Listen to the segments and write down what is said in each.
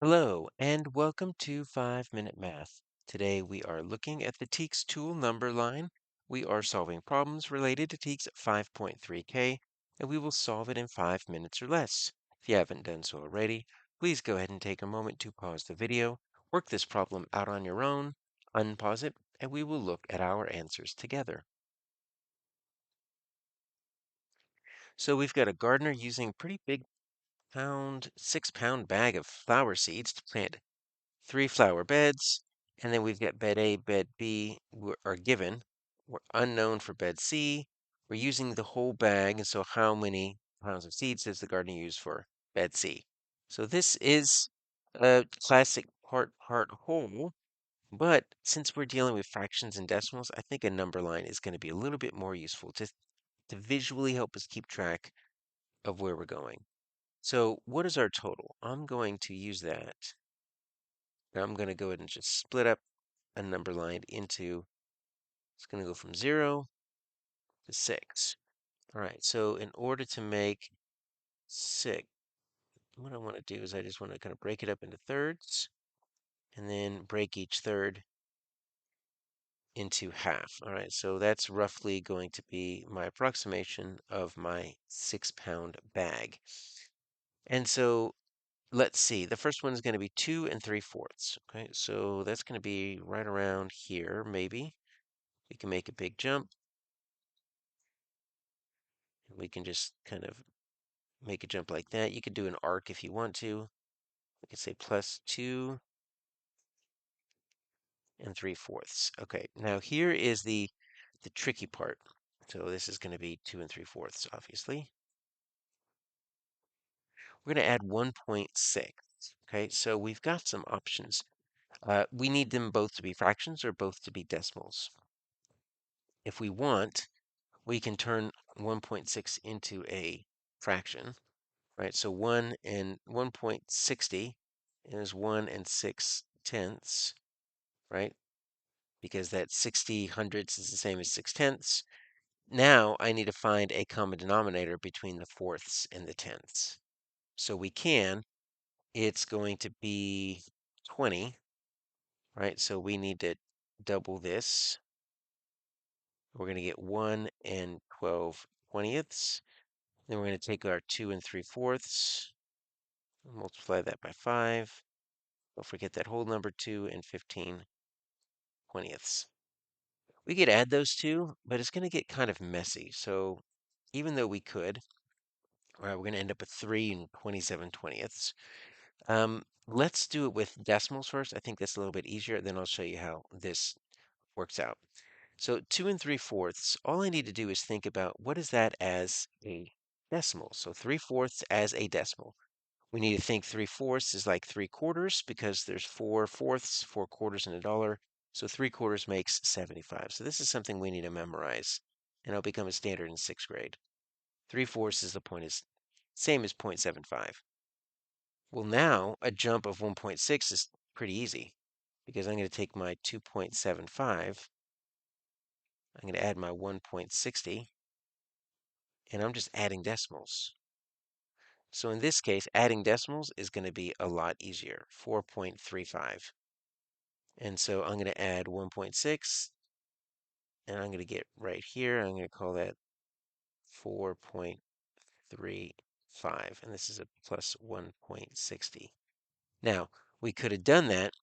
Hello, and welcome to 5 Minute Math. Today we are looking at the TEKS tool number line. We are solving problems related to TEKS 5.3K, and we will solve it in 5 minutes or less. If you haven't done so already, please go ahead and take a moment to pause the video, work this problem out on your own, unpause it, and we will look at our answers together. So we've got a gardener using a pretty big 6 pound bag of flower seeds to plant 3 flower beds, and then we've got bed A, bed B are given. We're unknown for bed C. We're using the whole bag, and so how many pounds of seeds does the gardener use for bed C? So this is a classic part whole, but since we're dealing with fractions and decimals, I think a number line is going to be a little bit more useful to visually help us keep track of where we're going. So what is our total? I'm going to use that. Now I'm going to go ahead and just split up a number line into, it's going to go from 0 to 6. All right, so in order to make 6, what I want to do is I just want to kind of break it up into thirds and then break each third into half. All right, so that's roughly going to be my approximation of my 6 pound bag. And so let's see, the first one is going to be 2 3/4. Okay, so that's going to be right around here, maybe. We can make a big jump. We can just kind of make a jump like that. You could do an arc if you want to. We could say plus 2 3/4. Okay, now here is the tricky part. So this is going to be 2 3/4, obviously. We're going to add 1.6. Okay, so we've got some options. We need them both to be fractions or both to be decimals. If we want, we can turn 1.6 into a fraction, right? So 1 and 1.60 is 1 6/10, right? Because that 60 hundredths is the same as 6/10. Now I need to find a common denominator between the fourths and the tenths. So we can, it's going to be 20, right? So we need to double this. We're going to get 1 and 12/20. Then we're going to take our 2 3/4, multiply that by 5. Don't forget that whole number 2 and 15/20. We could add those two, but it's going to get kind of messy. So even though we could, all right, we're going to end up with 3 and 27/20. Let's do it with decimals first. I think that's a little bit easier. Then I'll show you how this works out. So 2 3/4, all I need to do is think about what is that as a decimal. So 3/4 as a decimal. We need to think 3/4 is like 3/4 because there's 4/4, 4/4 in a dollar. So 3/4 makes 75. So this is something we need to memorize, and it'll become a standard in 6th grade. 3/4 is the point is same as 0.75. Well, now a jump of 1.6 is pretty easy because I'm going to take my 2.75, I'm going to add my 1.60, and I'm just adding decimals. So in this case, adding decimals is going to be a lot easier, 4.35. And so I'm going to add 1.6, and I'm going to get right here, I'm going to call that 4.35, and this is a plus 1.60. Now, we could have done that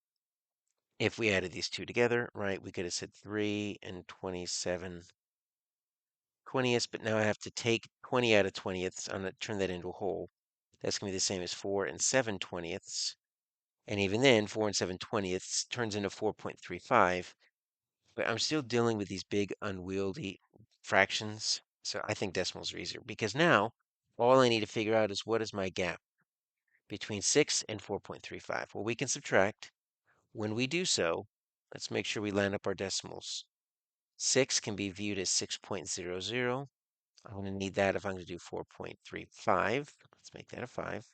if we added these two together, right? We could have said 3 and 27/20, but now I have to take 20 out of 20ths. I'm going to turn that into a whole. That's going to be the same as 4 and 7/20. And even then, 4 and 7/20 turns into 4.35. But I'm still dealing with these big unwieldy fractions. So I think decimals are easier because now all I need to figure out is what is my gap between 6 and 4.35. Well, we can subtract. When we do so, let's make sure we line up our decimals. 6 can be viewed as 6.00. I'm going to need that if I'm going to do 4.35. Let's make that a 5.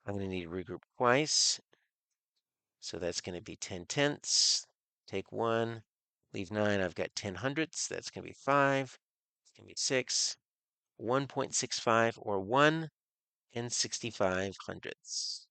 I'm going to need to regroup twice. So that's going to be 10/10. Take 1, leave 9. I've got 10/100. That's going to be 5. It's going to be 6. 1.65 or 1 and 65 hundredths.